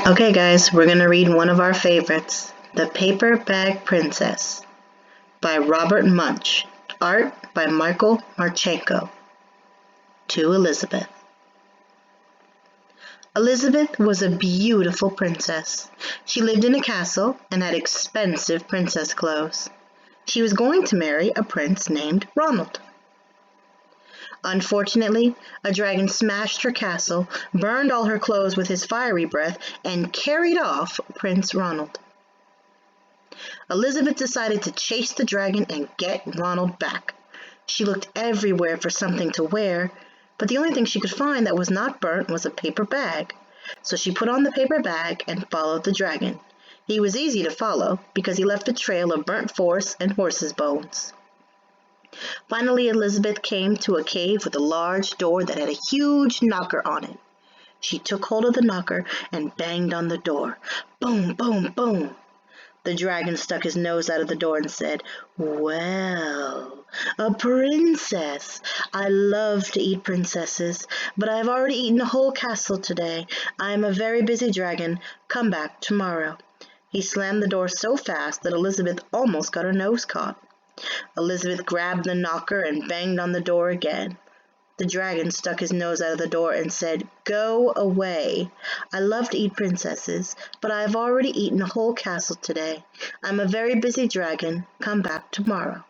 Okay, guys, we're going to read one of our favorites, The Paper Bag Princess by Robert Munsch. Art by Martchenko. To Elizabeth. Elizabeth was a beautiful princess. She lived in a castle and had expensive princess clothes. She was going to marry a prince named Ronald. Unfortunately, a dragon smashed her castle, burned all her clothes with his fiery breath, and carried off Prince Ronald. Elizabeth decided to chase the dragon and get Ronald back. She looked everywhere for something to wear, but the only thing she could find that was not burnt was a paper bag. So she put on the paper bag and followed the dragon. He was easy to follow because he left a trail of burnt forest and horses' bones. Finally, Elizabeth came to a cave with a large door that had a huge knocker on it. She took hold of the knocker and banged on the door. Boom, boom, boom. The dragon stuck his nose out of the door and said, "Well, a princess. I love to eat princesses, but I have already eaten a whole castle today. I am a very busy dragon. Come back tomorrow." He slammed the door so fast that Elizabeth almost got her nose caught. Elizabeth grabbed the knocker and banged on the door again. The dragon stuck his nose out of the door and said, "Go away. I love to eat princesses, but I have already eaten a whole castle today. I'm a very busy dragon. Come back tomorrow."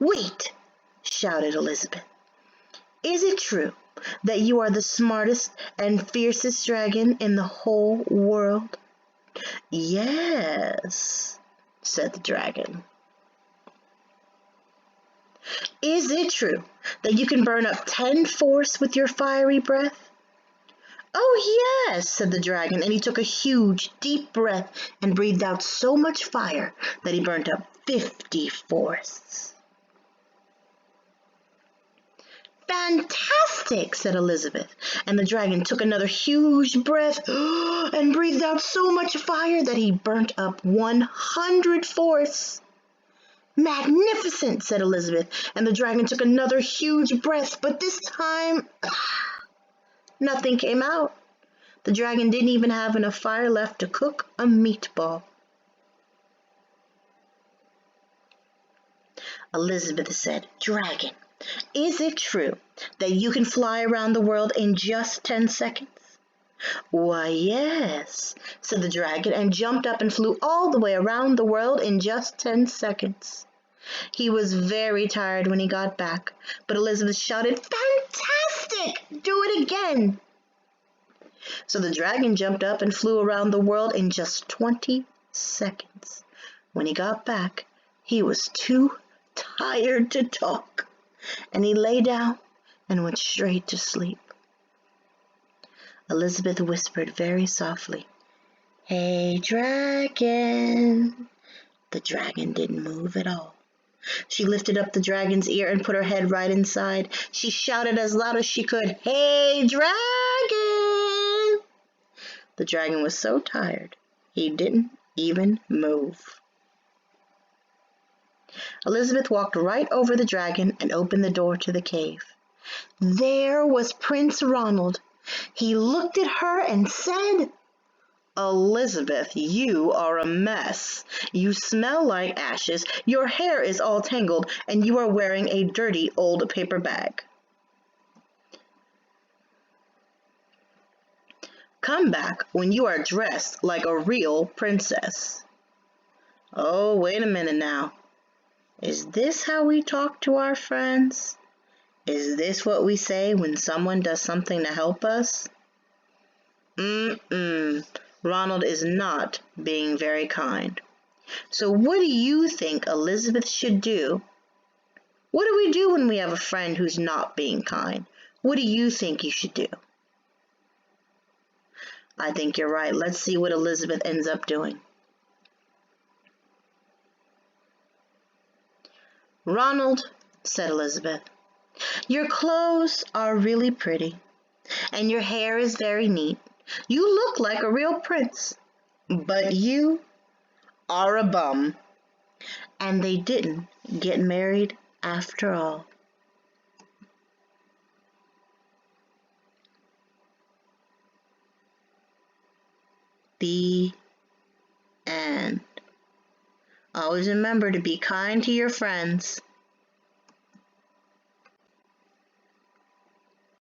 "Wait!" shouted Elizabeth. "Is it true that you are the smartest and fiercest dragon in the whole world?" "Yes," said the dragon. "Is it true that you can burn up 10 forests with your fiery breath?" "Oh, yes," said the dragon, and he took a huge, deep breath and breathed out so much fire that he burnt up 50 forests. "Fantastic," said Elizabeth, and the dragon took another huge breath and breathed out so much fire that he burnt up 100 forests. "Magnificent," said Elizabeth, and the dragon took another huge breath, but this time nothing came out. The dragon didn't even have enough fire left to cook a meatball. Elizabeth said, "Dragon, is it true that you can fly around the world in just 10 seconds?" "Why, yes," said the dragon, and jumped up and flew all the way around the world in just 10 seconds. He was very tired when he got back, but Elizabeth shouted, "Fantastic! Do it again!" So the dragon jumped up and flew around the world in just 20 seconds. When he got back, he was too tired to talk, and he lay down and went straight to sleep. Elizabeth whispered very softly, "Hey, dragon." The dragon didn't move at all. She lifted up the dragon's ear and put her head right inside. She shouted as loud as she could, "Hey, dragon!" The dragon was so tired, he didn't even move. Elizabeth walked right over the dragon and opened the door to the cave. There was Prince Ronald. He looked at her and said, "Elizabeth, you are a mess. You smell like ashes, your hair is all tangled, and you are wearing a dirty old paper bag. Come back when you are dressed like a real princess." Oh, wait a minute now. Is this how we talk to our friends? Is this what we say when someone does something to help us? Ronald is not being very kind. So what do you think Elizabeth should do? What do we do when we have a friend who's not being kind? What do you think you should do? I think you're right. Let's see what Elizabeth ends up doing. "Ronald," said Elizabeth, "your clothes are really pretty, and your hair is very neat. You look like a real prince, but you are a bum." And they didn't get married after all. The end. Always remember to be kind to your friends.